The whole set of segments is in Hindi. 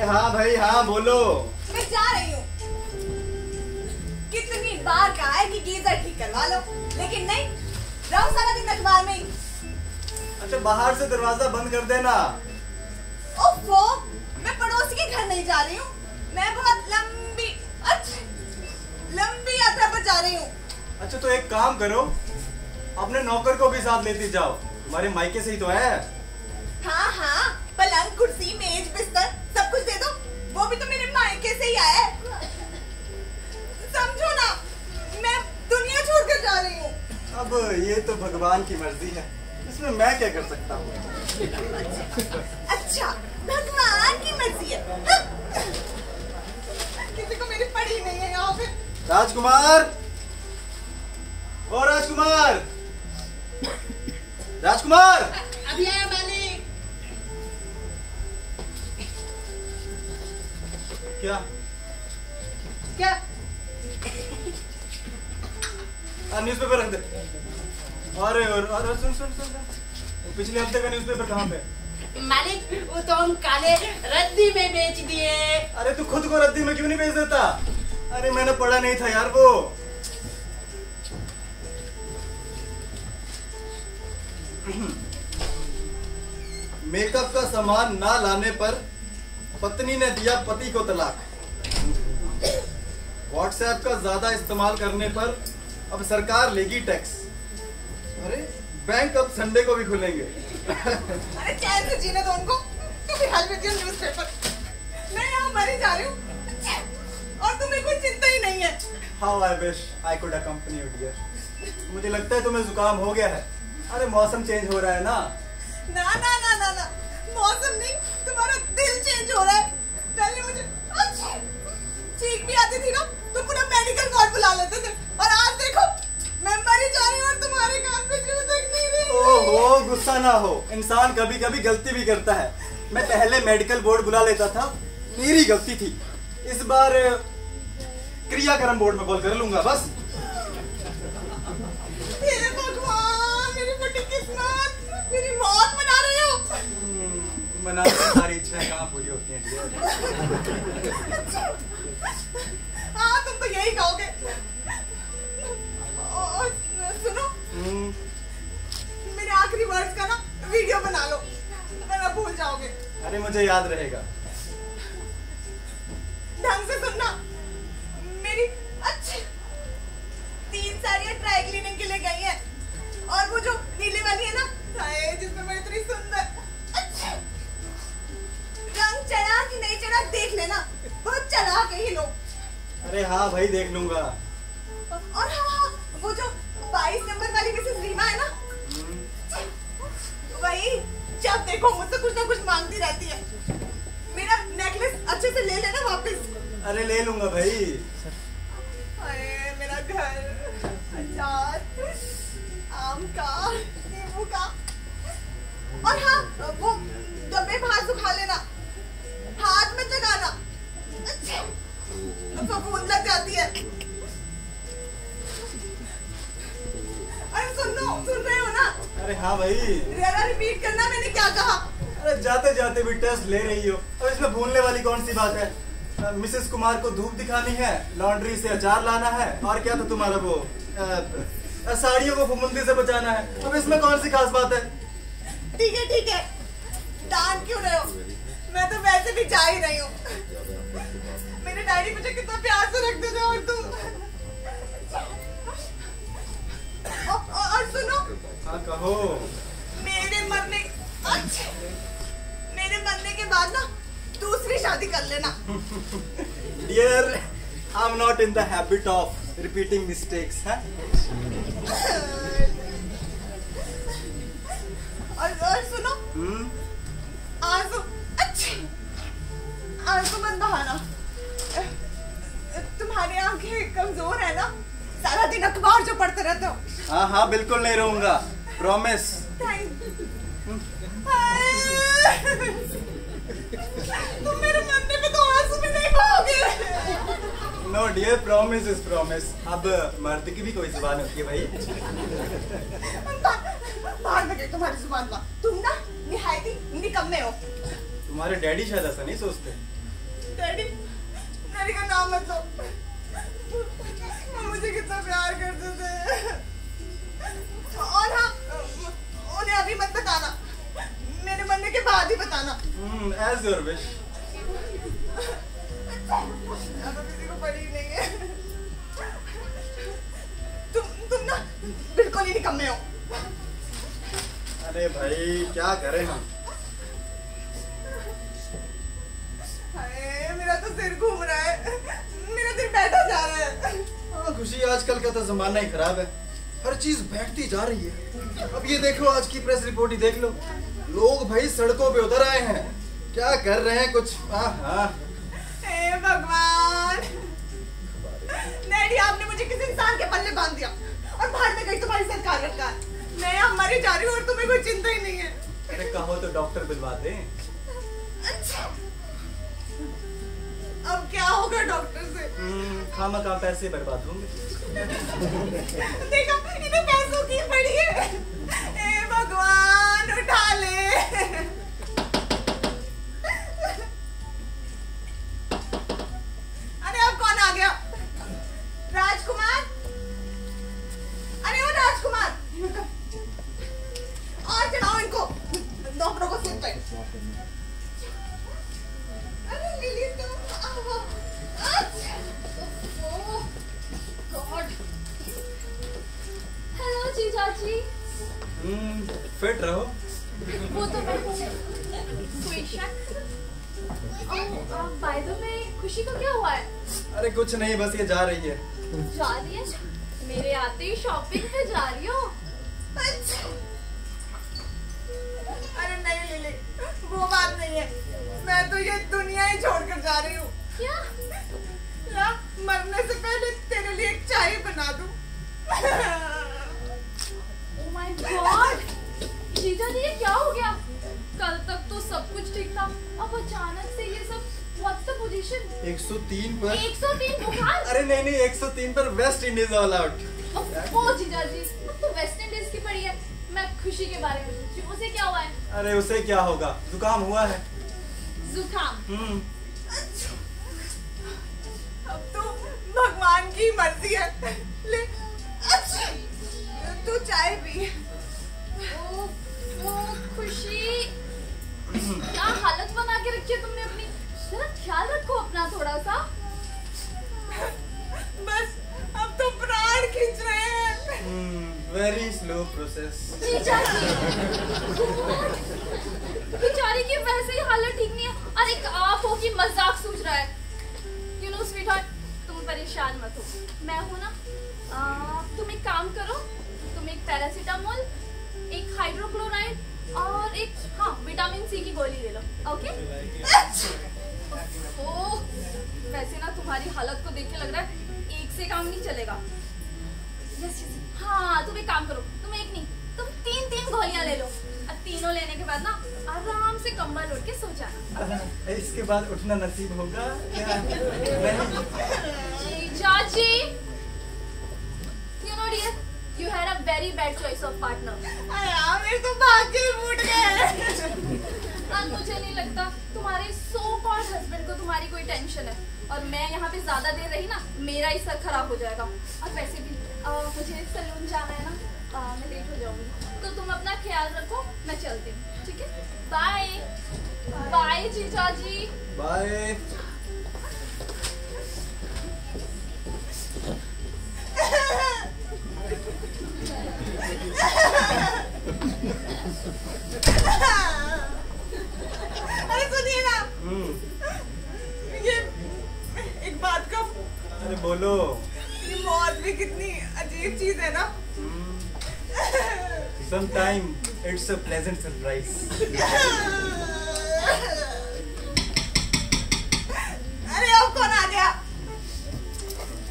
अरे हाँ भाई हाँ बोलो। मैं जा रही हूँ। कितनी बार कहा है कि गीजर ठीक करवा लो, लेकिन नहीं, रहो सारा दिन अखबार में ही। अच्छा बाहर से दरवाजा बंद कर देना। ओफो, मैं पड़ोसी के घर नहीं जा रही हूँ, मैं बहुत लंबी यात्रा पर जा रही हूँ। अच्छा तो एक काम करो, अपने नौकर को भी साथ लेती जाओ, तुम्हारे मायके से ही तो है। हाँ हाँ, पलंग कुर्सी मेज बिस्तर सब कुछ दे दो, वो भी तो मेरे मायके से ही आया है। समझो ना, मैं दुनिया छोड़कर जा रही हूँ। अब ये तो भगवान की मर्जी है, इसमें मैं क्या कर सकता हूँ। अच्छा भगवान की मर्जी है। हाँ। किसी को मेरी पड़ी नहीं है यहाँ पे। राजकुमार, ओ राजकुमार, राजकुमार। अभी आया मालिक। क्या क्या? न्यूज़पेपर रख दे। अरे सुन सुन सुन, पिछले हफ्ते का न्यूज़पेपर कहाँ पे? मालिक वो तो हम काले रद्दी में बेच दिए। अरे तू खुद को रद्दी में क्यों नहीं बेच देता? अरे मैंने पढ़ा नहीं था यार वो। मेकअप का सामान ना लाने पर पत्नी ने दिया पति को तलाक। व्हाट्सएप का ज्यादा इस्तेमाल करने पर अब सरकार लेगी टैक्स। अरे बैंक अब संडे को भी खुलेंगे। अरे चैन से जीने दो उनको, तू भी हाल में न्यूज़पेपर। मैं यहाँ मरी जा रही हूँ और तुम्हें कोई चिंता ही नहीं है। How I wish I could accompany you dear. मुझे लगता है तुम्हें जुकाम हो गया है। अरे मौसम चेंज हो रहा है ना। ना ना ना ना ना, मौसम नहीं, तुम्हारा दिल चेंज हो रहा है। पहले मुझे चीख भी आती थी ना, तो पूरा मेडिकल वार्ड बुला लेते थे, और आज देखो मैं मरी जा रही हूँ और तुम्हारे कान पे जूं तक नहीं रही। ओहो गुस्सा ना हो, इंसान कभी कभी गलती भी करता है। मैं पहले मेडिकल बोर्ड बुला लेता था, मेरी गलती थी। इस बार क्रियाक्रम बोर्ड में कॉल कर लूंगा बस। हे भगवान, मेरी बड़ी किस्मत, मेरी मौत मना रहे हो। मनाने की सारी इच्छाएं कहाँ पूरी होती हैं हाँ तुम तो यही कहोगे। और सुनो, मेरे आखिरी वर्ड्स का ना वीडियो बना लो, वरना भूल जाओगे। अरे मुझे याद रहेगा। ढंग से सुनना, मेरी अच्छी 3 साड़ियाँ ड्राई क्लीनिंग के लिए गई हैं, और वो जो नीले वाली है ना, जिसमें मैं इतनी सुंदर, अच्छा रंग चढ़ा कि नहीं चढ़ा देख लेना, बहुत चढ़ा के ही लो। अरे हाँ भाई देख लूंगा। और हाँ, वो जो 22 नंबर वाली मिसेस रीमा है ना, वही जब देखो मुझसे कुछ ना कुछ मांगती रहती है। मेरा नेकलेस अच्छे से ले लेना वापस। अरे ले लूंगा भाई। अरे मेरा घर, अचार, आम का, नींबू का, और हाँ वो डब्बे बाहर सुखा लेना, हाथ में लगाना, फफूंद लग जाती है। अरे सुन रहे हो ना? अरे हाँ भाई। जरा रिपीट करना मैंने क्या कहा। अरे जाते जाते भी टेस्ट ले रही हो, अब इसमें भूलने वाली कौन सी बात है। मिसेस कुमार को धूप दिखानी है, लॉन्ड्री से अचार लाना है, और क्या तो तुम्हारा वो साड़ियों को फफूंदी से बचाना है। अब इसमें कौन सी खास बात है। ठीक है, डांट क्यों रहे हो? मैं तो वैसे भी जा ही रही हूँ। मेरे डायरी मुझे कितना प्यार से रखते थे, और तुम। और सुनो। हाँ कहो। मेरे मरने के बाद ना दूसरी शादी कर लेना। Dear, I'm not in the habit of repeating mistakes, है? और सुनो, आंसू मत बहाना। तुम्हारी आंखें कमजोर है ना, सारा दिन अखबार जो पढ़ते रहते हो। हाँ बिल्कुल नहीं रहूंगा, प्रॉमिस। तुम मेरे मरने पे तो आंसू भी नहीं बहाओगे। No dear, promise is promise. अब मर्द की भी कोई जुबान होती है भाई। बाहर में तुम्हारी जुबान का, तुम ना निहायती निकम्मे हो। तुम्हारे डैडी शायद ऐसा नहीं सोचते। डैडी, डैडी का नाम मत लो। वो मुझे कितना प्यार करते थे। और हाँ, उन्हें अभी मत बताना, मेरे मरने के बाद ही बताना। As your wish. तो किसी को पड़ी नहीं है। तुम ना बिल्कुल ही निकम्मे हो। अरे भाई क्या करें हम? हाय, मेरा तो सिर घूम रहा है, मेरा दिल बैठा जा रहा है। हाँ, खुशी आजकल का तो जमाना ही खराब है, हर चीज बैठती जा रही है। अब ये देखो, आज की प्रेस रिपोर्ट ही देख लो, लोग भाई सड़कों पे उतर आए हैं, क्या कर रहे हैं कुछ। हे भगवान, डैडी आपने मुझे किसी इंसान के पल्ले बांध दिया और बाहर में गई तुम्हारी सरकार रखा। मैं यहाँ मरी जा रही हूँ और तुम्हें कोई चिंता ही नहीं है। अरे कहो तो डॉक्टर बुलवा दें। अच्छा, अब क्या होगा डॉक्टर से? खामखा पैसे बर्बाद होंगे। देखा, इन्हें पैसों की पड़ी है। हे भगवान, उठा ले। अरे अब कौन आ गया? राजकुमार, अरे ओ राजकुमार, और चढ़ाओ इनको डॉक्टरों को सिर पे। अरे लिली तुम आओ। हेलो जीजा जी। फिट रहो। वो तो मैं हूँ, कोई शक? बाय द वे, खुशी को क्या हुआ है? अरे कुछ नहीं, बस ये जा रही है। जा रही है? मेरे आते ही शॉपिंग पे जा रही हो? अच्छा। अरे नहीं लिली, वो बात नहीं है, मैं तो ये दुनिया ही छोड़कर जा रही हूँ। क्या? ला, मरने से पहले तेरे लिए एक चाय बना दूँ। Oh my God! जीजा जी, ये क्या हो गया? कल तक तो सब कुछ ठीक था, अब अचानक से ये सब। What's the position? 103 पर। 103 बुखार? अरे नहीं नहीं, 103 पर वेस्ट इंडीज ऑल आउट। ओ जीजा जी, अब तो वेस्ट इंडीज की पड़ी है। मैं खुशी के बारे में पूछी, उसे क्या हुआ है? अरे उसे क्या होगा, जुकाम हुआ है। जुकाम? अच्छा, अब तो भगवान की मर्जी है। ले, अच्छा, तू चाय पी। ओ खुशी, क्या हालत बना के रखी है तुमने अपनी। जरा ख्याल रखो अपना थोड़ा सा। बस अब तो प्राण खींच रहे हैं। Very slow process. बेचारी की वैसे ही हालत ठीक नहीं है और एक आप हो कि मजाक सूझ रहा है। You know sweetheart, तुम परेशान मत हो, मैं हूँ ना। तुम एक काम करो, तुम एक पैरासीटामोल, एक हाइड्रोक्लोराइड और एक विटामिन सी की गोली ले लो, ओके? ओह, वैसे ना तुम्हारी हालत को देख के लग रहा है एक से काम नहीं चलेगा। यस, हाँ, तुम एक काम करो, तुम एक नहीं, तुम 3 गोलियां ले लो और तीनों लेने के बाद ना आराम से कंबल ओढ़ के सो जाना। इसके बाद उठना नसीब होगा या नहीं? चाची, you know dear, you had a very bad choice of partner. मेरे तो भाग्य ही फूट गए। और मुझे नहीं लगता तुम्हारे so called husband को तुम्हारी कोई टेंशन है, और मैं यहाँ पे ज्यादा देर रही ना, मेरा ही सर खराब हो जाएगा। और वैसे भी मुझे सैलून जाना है ना, मैं लेट हो जाऊंगी, तो तुम अपना ख्याल रखो, मैं चलती हूँ, ठीक है? बाय बाय जीजा जी। बाय। अरे सुनिए ना, ये एक बात का। अरे बोलो। ये मौत भी कितनी अजीब चीज है ना। Sometimes it's a pleasant surprise. अरे अब कौन आ गया?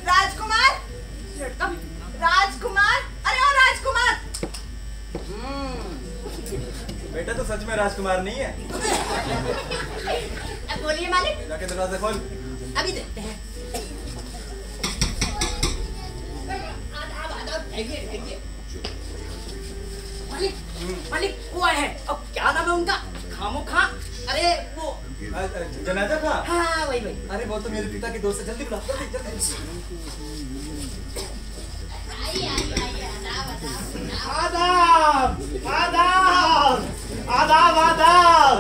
राजकुमार, राजकुमार, अरे ओ राजकुमार। बेटा तो सच में राजकुमार नहीं है। अब बोलिए मालिक। जाके दरवाजा खोल। अभी देखते हैं। मालिक, मालिक वो आए हैं। अब क्या नाम है उनका? खामोखा। अरे वो जनाजा था? हाँ वही वही। अरे वो तो मेरे पिता के दोस्त है, जल्दी बुला, जल्दी जल्दी। आदाब आदाब आदाब आदाब।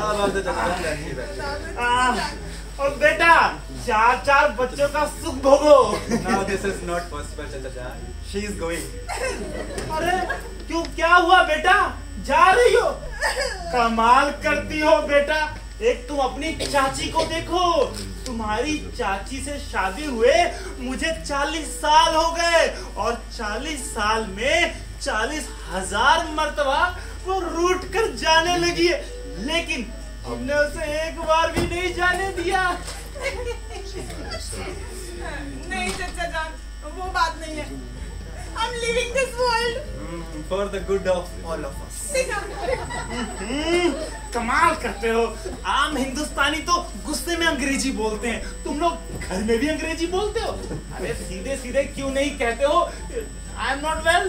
और बेटा चार चार बच्चों का सुख भोगो। Now this is not possible, चाचा। She is going. अरे क्यों, क्या हुआ बेटा, जा रही हो? कमाल करती हो बेटा। एक तुम अपनी चाची को देखो, तुम्हारी चाची से शादी हुए मुझे 40 साल हो गए और 40 साल में 40,000 मर्तबा वो रूठ कर जाने लगी है, लेकिन हमने उसे एक बार भी नहीं जाने दिया। नहीं चाचा जान, वो बात नहीं है। I'm leaving this world. For the good of all of us. कमाल करते हो। आम हिंदुस्तानी तो गुस्से में अंग्रेजी बोलते हैं, तुम लोग घर में भी अंग्रेजी बोलते हो? अरे सीधे सीधे क्यों नहीं कहते हो आई एम नॉट वेल?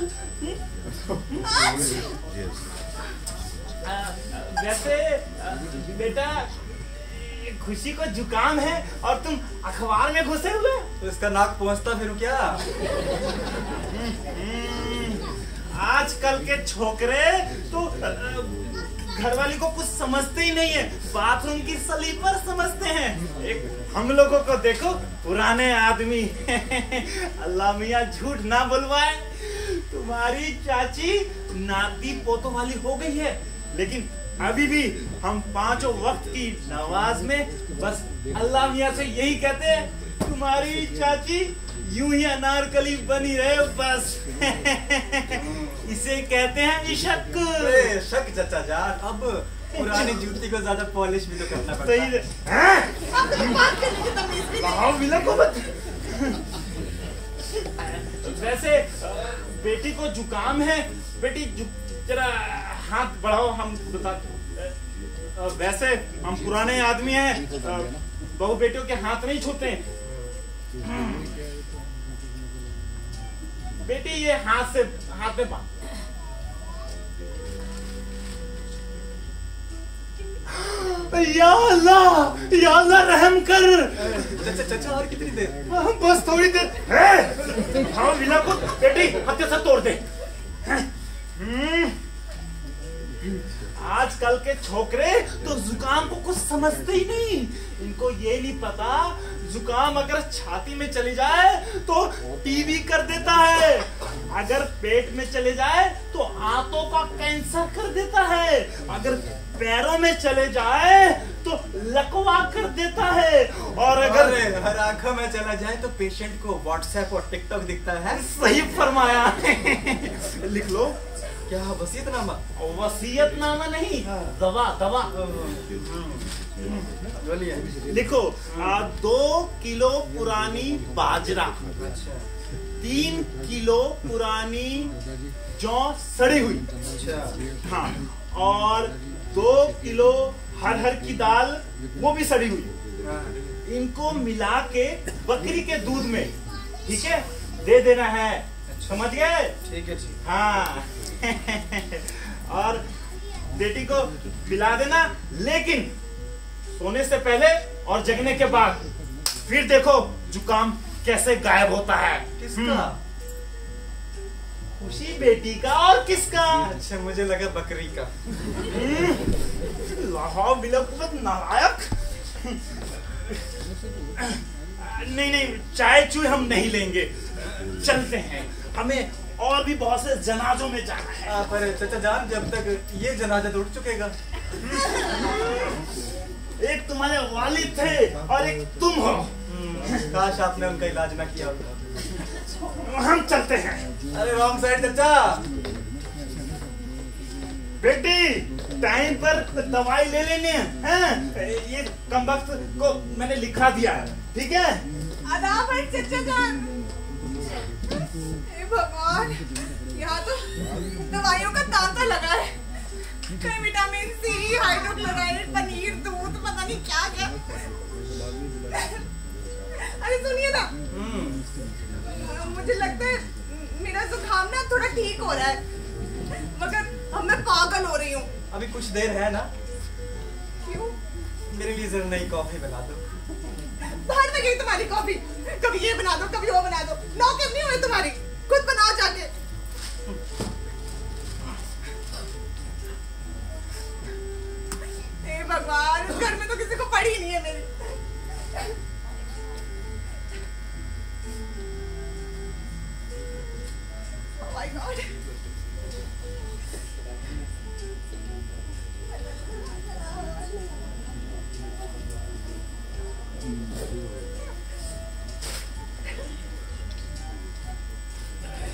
वैसे बेटा खुशी को जुकाम है और तुम अखबार में घुसे हुए, तो इसका नाक पहुंचता फिर क्या? आजकल के छोकरे तो घरवाली को कुछ समझते ही नहीं है, बाथरूम की स्लीपर समझते हैं। एक हम लोगों को देखो, पुराने आदमी। अल्लाह मियाँ झूठ ना बुलवाए, तुम्हारी चाची नाती पोतों वाली हो गई है, लेकिन अभी भी हम 5 वक्त की नमाज में बस अल्लाह मियाँ से यही कहते हैं, तुम्हारी चाची यूं ही अनारकली बनी रहे बस। इसे कहते हैं इशक। शक चाचा जान, अब पुरानी जूती को ज्यादा पॉलिश भी तो करना पड़ता सही है। बात करने की तमीज भी नहीं। वैसे बेटी को जुकाम है, बेटी जरा हाथ बढ़ाओ, हम बता। वैसे हम पुराने आदमी हैं, बहू बेटियों के हाथ नहीं छूते। बेटी ये हाथ में बांध। या अल्लाह रहम कर। चाचा और कितनी देर? बस थोड़ी देर। हाँ विला को बेटी हत्या से तोड़ दे। आजकल के छोकरे तो जुकाम को कुछ समझते ही नहीं, इनको ये नहीं पता जुकाम अगर छाती में चली जाए तो टीबी कर देता है, अगर पेट में चले जाए तो आंतों का कैंसर कर देता है, अगर पैरों में चले जाए तो लकवा कर देता है, और अगर हर आंखों में चला जाए तो पेशेंट को व्हाट्सएप और टिकटॉक दिखता है। सही फरमाया। लिख लो। क्या वसीयतनामा? वसीयतनामा नहीं, दवा दवा। लिखो 2 किलो पुरानी बाजरा, 3 किलो पुरानी जौ सड़ी हुई, हाँ, और 2 किलो हरहर की दाल वो भी सड़ी हुई, इनको मिला के बकरी के दूध में, ठीक है, दे देना है। समझ गए? ठीक है, ठीक। हाँ। और बेटी को पिला देना, लेकिन सोने से पहले और जगने के बाद। फिर देखो जुकाम कैसे गायब होता है। किसका? खुशी बेटी का, और किसका? अच्छा, मुझे लगा बकरी का। लाहौर बिलकुल नालायक। नहीं, चाय चूय हम नहीं लेंगे, चलते हैं, हमें और भी बहुत से जनाजों में जाना है। पर चाचा जान, जब तक ये जनाजा तो उठ चुकेगा। एक तुम्हारे वालिद थे और एक तुम हो। काश आपने उनका इलाज ना किया होता। हम चलते हैं। अरे रॉन्ग साइड चाचा। बेटी टाइम पर दवाई ले लेने हैं। ये कमबख्त को मैंने लिखा दिया है, ठीक है? आदाब है चाचा जान। हे भगवान, यहाँ तो दवाइयों का तांता लगा है, कहीं विटामिन सी, हाइड्रोक्लोराइड, पनीर, दूध, पता नहीं क्या क्या। अरे सुनिए ना, मुझे लगता है मेरा जुकाम ना थोड़ा ठीक हो रहा है, मगर अब मैं पागल हो रही हूँ। अभी कुछ देर है ना? क्यों? मेरे लिए जरा नई कॉफी बना दो। बाहर में गई तुम्हारी कॉफी, कभी ये बना दो कभी वो बना दो, नौकर नहीं हुए तुम्हारी, खुद बनाओ जाके। हे भगवान, इस घर में तो किसी को पड़ी नहीं है मेरी। Oh my God.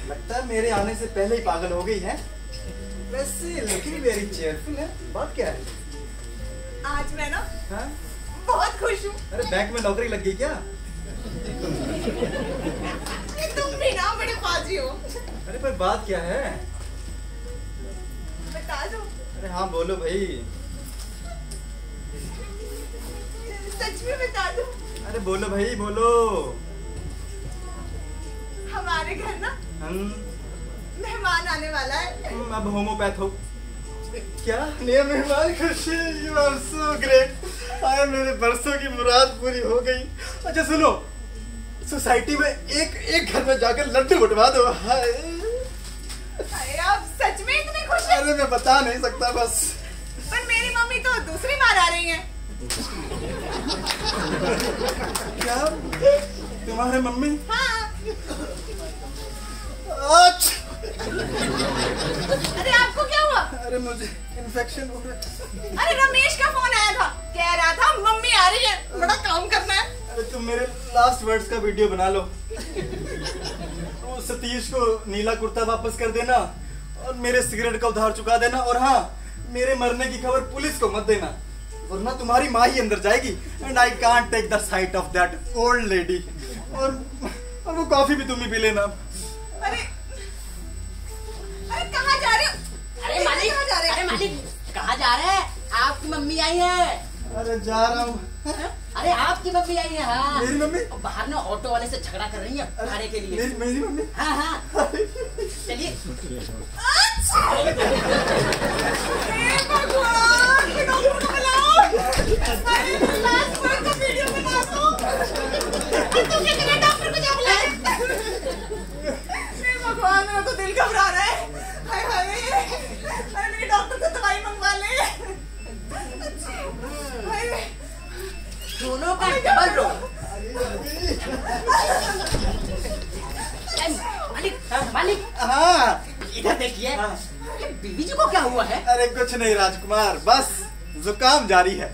लगता है मेरे आने से पहले ही पागल हो गई है। वैसे लेकिन वेरी चेयरफुल है। बात क्या है? आज मैं ना हाँ? बहुत खुश हूँ। अरे बैंक में नौकरी लग गई क्या? तुम भी ना बड़े बाजी हो। अरे पर बात क्या है? बता दो। अरे हाँ बोलो भाई। सच में बता दो। अरे बोलो भाई बोलो। हमारे घर ना मेहमान आने वाला है। अब होम्योपैथ हो क्या? नया मेहमान खुशी, यू आर सो ग्रेट। आए मेरे बरसों की मुराद पूरी हो गई। अच्छा सुनो, सोसाइटी में एक घर में जाकर लड्डू बंटवा दो। हाय अरे आप सच में इतने खुश हैं? अरे मैं बता नहीं सकता बस। पर मेरी मम्मी तो दूसरी बार आ रही है। क्या? तुम्हारे मम्मी? हाँ। अरे आपको क्या हुआ? अरे मुझे इन्फेक्शन हो गया। अरे रमेश का फोन आया था, कह रहा था मम्मी आ रही है, बड़ा काम करना है। अरे तुम मेरे लास्ट वर्ड्स का वीडियो बना लो। सतीश को नीला कुर्ता वापस कर देना और मेरे सिगरेट का उधार चुका देना। और हाँ, मेरे मरने की खबर पुलिस को मत देना, वरना तुम्हारी माँ ही अंदर जाएगी। And I can't take the sight of that old lady. और वो कॉफी भी तुम ही पी लेना। अरे कहाँ जा रहे हो? अरे मालिक, कहाँ जा रहे अरे मालिक कहाँ जा रहे हैं? आपकी मम्मी आई है। अरे जा रहा हूँ। अरे आपकी मम्मी आई है। हाँ मेरी मम्मी? बाहर ना ऑटो वाले से झगड़ा कर रही है भाड़े के लिए। मेरी मम्मी? हाँ हाँ चलिए। हे भगवान, डॉक्टर को बुलाओ। अरे लास्ट वर्ड का वीडियो बना दो। तुम क्या कर रहे हो? डॉक्टर को जाओ बुलाए। हे भगवान, मेरा तो दिल घबरा रहा है। हाय हाय, अरे मेरे डॉक्टर को दवाई मंगवा ले। हाय, दोनों का डबल रोल। मालिक मालिक हाँ इधर देखिए। ये बीवी जी को क्या हुआ है? अरे कुछ नहीं राजकुमार, बस जुकाम जारी है।